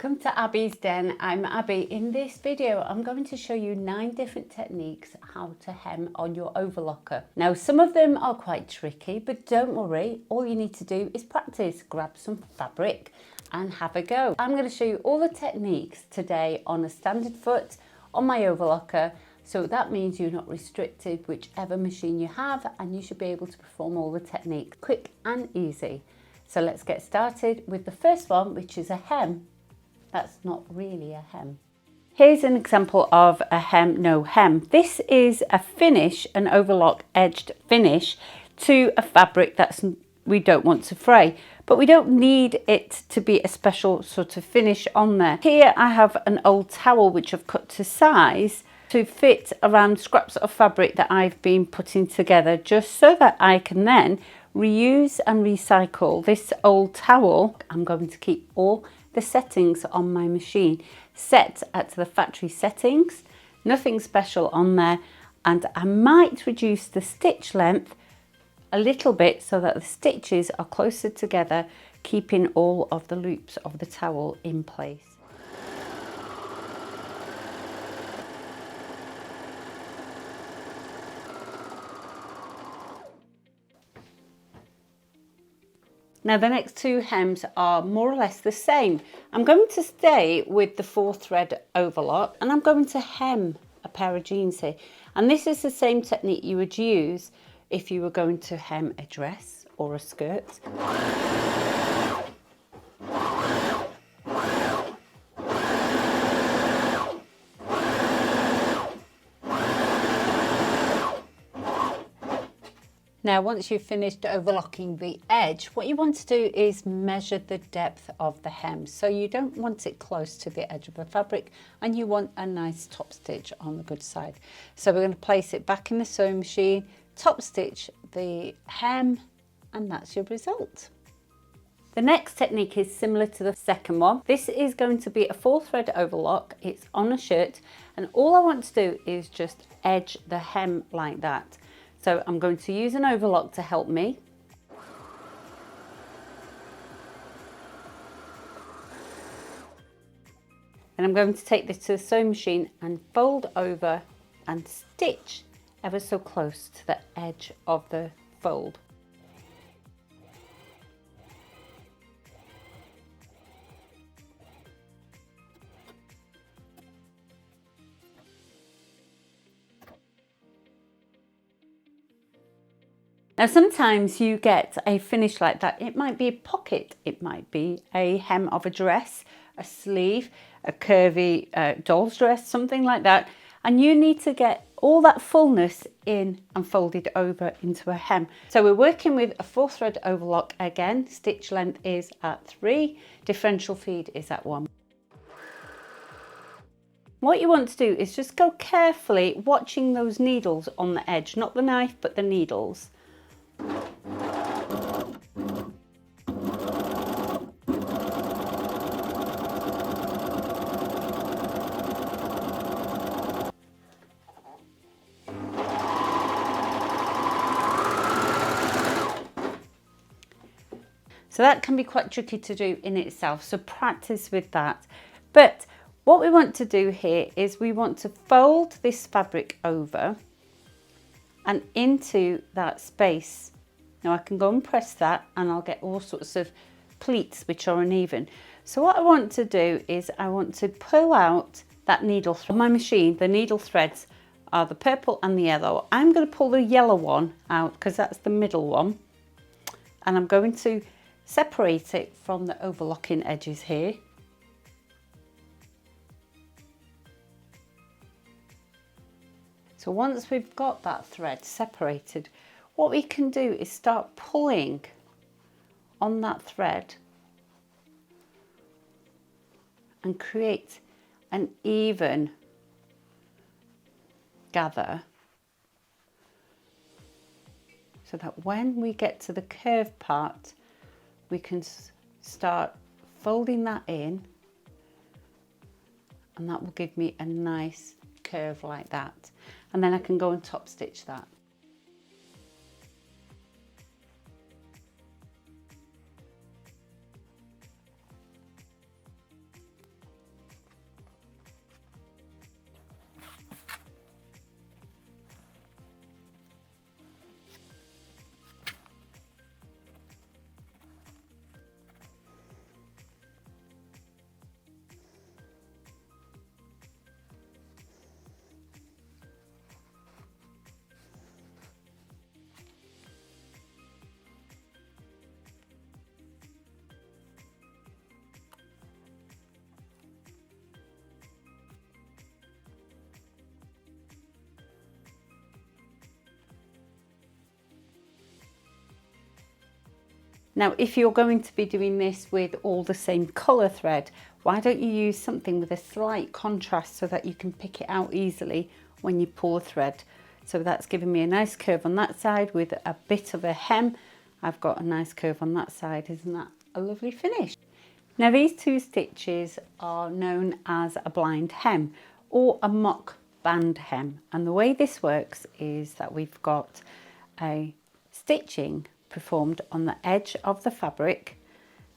Welcome to Abby's Den. I'm Abby. In this video, I'm going to show you 9 different techniques how to hem on your overlocker. Now, some of them are quite tricky, but don't worry. All you need to do is practice. Grab some fabric and have a go. I'm going to show you all the techniques today on a standard foot on my overlocker. So that means you're not restricted whichever machine you have, and you should be able to perform all the techniques quick and easy. So let's get started with the first one, which is a hem. That's not really a hem. Here's an example of a hem, no hem. This is a finish, an overlock edged finish to a fabric that's we don't want to fray, but we don't need it to be a special sort of finish on there. Here I have an old towel which I've cut to size to fit around scraps of fabric that I've been putting together, just so that I can then reuse and recycle this old towel. I'm going to keep all the settings on my machine set at the factory settings, nothing special on there, and I might reduce the stitch length a little bit so that the stitches are closer together, keeping all of the loops of the towel in place. Now the next 2 hems are more or less the same. I'm going to stay with the 4-thread overlock, and I'm going to hem a pair of jeans here. And this is the same technique you would use if you were going to hem a dress or a skirt. Now, once you've finished overlocking the edge, what you want to do is measure the depth of the hem. So you don't want it close to the edge of the fabric, and you want a nice top stitch on the good side. So we're going to place it back in the sewing machine, top stitch the hem, and that's your result. The next technique is similar to the second one. This is going to be a 4-thread overlock. It's on a shirt, and all I want to do is just edge the hem like that. So I'm going to use an overlock to help me. And I'm going to take this to the sewing machine and fold over and stitch ever so close to the edge of the fold. Now sometimes you get a finish like that. It might be a pocket, it might be a hem of a dress, a sleeve, a curvy doll's dress, something like that. And you need to get all that fullness in and folded over into a hem. So we're working with a 4-thread overlock again. Stitch length is at 3, differential feed is at 1. What you want to do is just go carefully watching those needles on the edge, not the knife, but the needles. So that can be quite tricky to do in itself, so practice with that. But what we want to do here is we want to fold this fabric over and into that space. Now I can go and press that and I'll get all sorts of pleats which are uneven. So what I want to do is I want to pull out that needle thread. On my machine, the needle threads are the purple and the yellow. I'm going to pull the yellow one out because that's the middle one. And I'm going to separate it from the overlocking edges here. So once we've got that thread separated, what we can do is start pulling on that thread and create an even gather, so that when we get to the curved part, we can start folding that in, and that will give me a nice curve like that. And then I can go and top stitch that. Now, if you're going to be doing this with all the same colour thread, why don't you use something with a slight contrast so that you can pick it out easily when you pull the thread. So that's giving me a nice curve on that side with a bit of a hem. I've got a nice curve on that side. Isn't that a lovely finish? Now, these two stitches are known as a blind hem or a mock band hem. And the way this works is that we've got a stitching performed on the edge of the fabric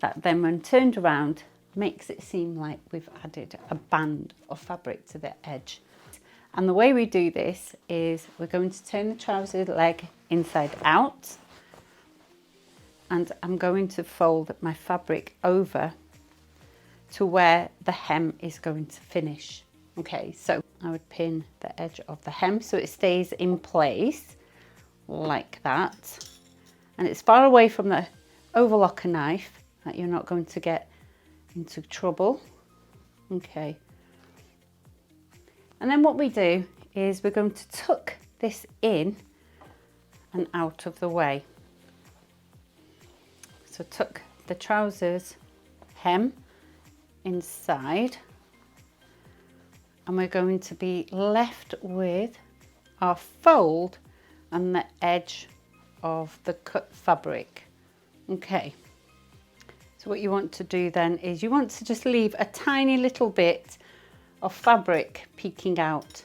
that then, when turned around, makes it seem like we've added a band of fabric to the edge. And the way we do this is we're going to turn the trouser leg inside out, and I'm going to fold my fabric over to where the hem is going to finish. Okay, so I would pin the edge of the hem so it stays in place like that. And it's far away from the overlocker knife that you're not going to get into trouble. Okay. And then what we do is we're going to tuck this in and out of the way. So tuck the trousers hem inside, and we're going to be left with our fold and the edge of the cut fabric. Okay, so what you want to do then is you want to just leave a tiny little bit of fabric peeking out.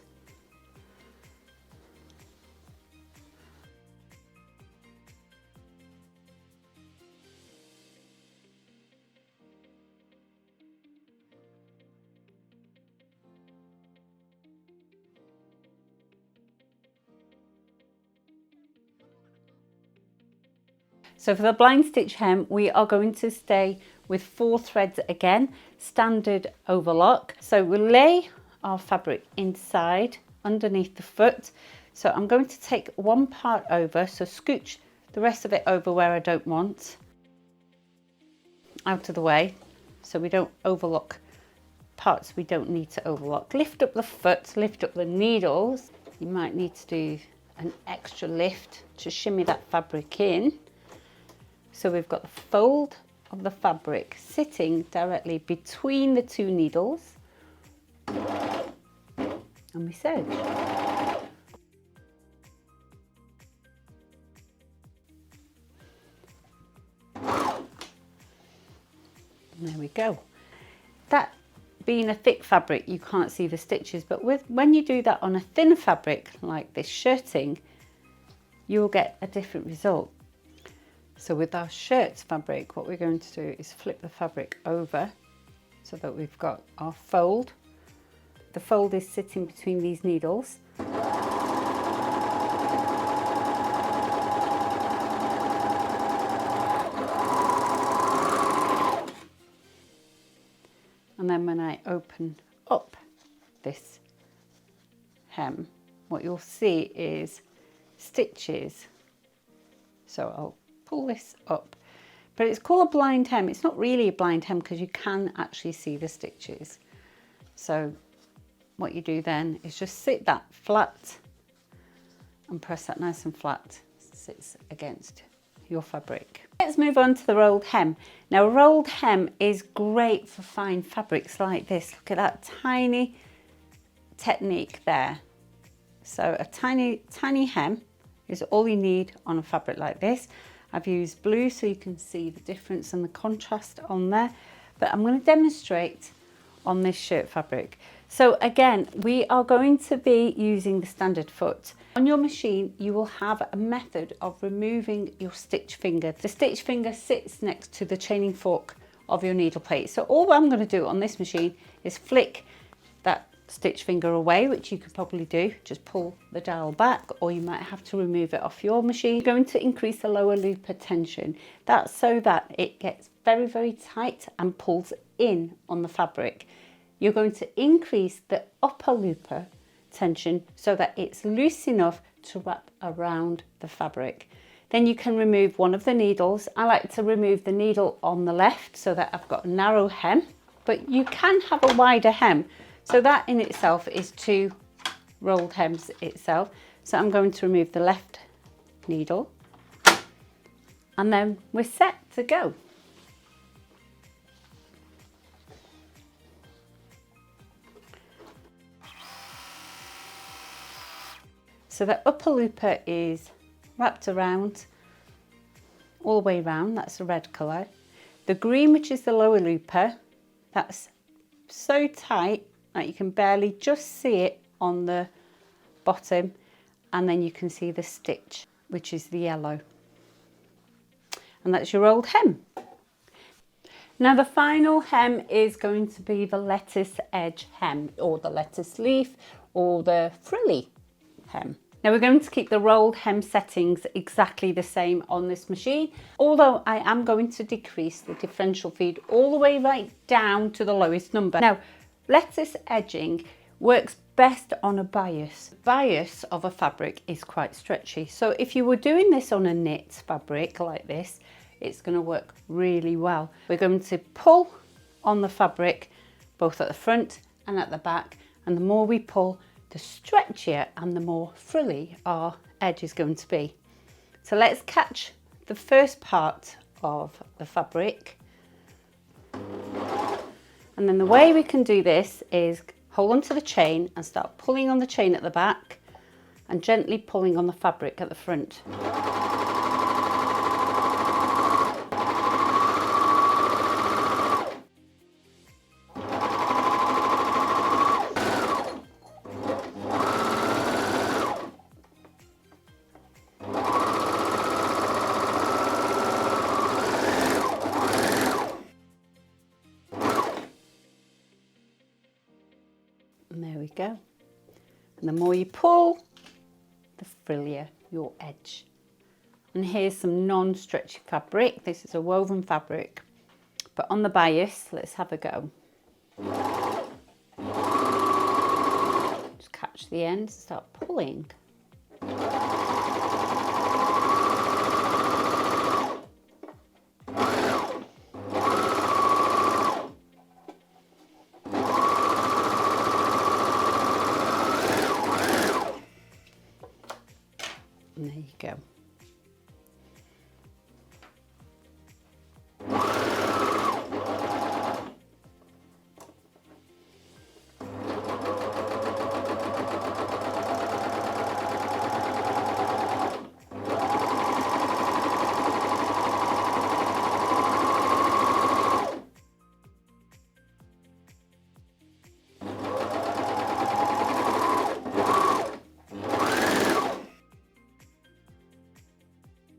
So for the blind stitch hem, we are going to stay with 4 threads again, standard overlock. So we'll lay our fabric inside underneath the foot. So I'm going to take one part over, so scooch the rest of it over where I don't want, out of the way, so we don't overlock parts we don't need to overlock. Lift up the foot, lift up the needles. You might need to do an extra lift to shimmy that fabric in. So we've got the fold of the fabric sitting directly between the 2 needles and we serge. And there we go. That being a thick fabric, you can't see the stitches, but when you do that on a thin fabric like this shirting, you'll get a different result. So with our shirt fabric, what we're going to do is flip the fabric over so that we've got our fold. The fold is sitting between these needles. And then when I open up this hem, what you'll see is stitches. So I'll pull this up, but it's called a blind hem. It's not really a blind hem because you can actually see the stitches. So what you do then is just sit that flat and press that nice and flat, sits against your fabric. Let's move on to the rolled hem. Now, a rolled hem is great for fine fabrics like this. Look at that tiny technique there. So a tiny hem is all you need on a fabric like this. I've used blue so you can see the difference and the contrast on there, but I'm going to demonstrate on this shirt fabric. So again, we are going to be using the standard foot. On your machine, you will have a method of removing your stitch finger. The stitch finger sits next to the chaining fork of your needle plate. So all I'm going to do on this machine is flick that stitch finger away, which you could probably do, just pull the dial back, or you might have to remove it off your machine. You're going to increase the lower looper tension. That's so that it gets very, very tight and pulls in on the fabric. You're going to increase the upper looper tension so that it's loose enough to wrap around the fabric. Then you can remove one of the needles. I like to remove the needle on the left so that I've got a narrow hem, but you can have a wider hem. So that in itself is 2 rolled hems itself. So I'm going to remove the left needle and then we're set to go. So the upper looper is wrapped around all the way around, that's the red colour. The green, which is the lower looper, that's so tight that you can barely just see it on the bottom, and then you can see the stitch, which is the yellow. And that's your old hem. Now the final hem is going to be the lettuce edge hem, or the lettuce leaf, or the frilly hem. Now we're going to keep the rolled hem settings exactly the same on this machine, although I am going to decrease the differential feed all the way right down to the lowest number. Now, lettuce edging works best on a bias. The bias of a fabric is quite stretchy, so if you were doing this on a knit fabric like this, it's going to work really well. We're going to pull on the fabric both at the front and at the back, and the more we pull, the stretchier and the more frilly our edge is going to be. So let's catch the first part of the fabric. And then the way we can do this is hold onto the chain and start pulling on the chain at the back and gently pulling on the fabric at the front. And there we go. And the more you pull, the frillier your edge. And here's some non-stretchy fabric. This is a woven fabric. But on the bias, let's have a go. Just catch the end, start pulling. And there you go.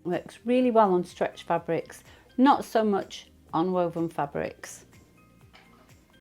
Works really well on stretch fabrics, not so much on woven fabrics.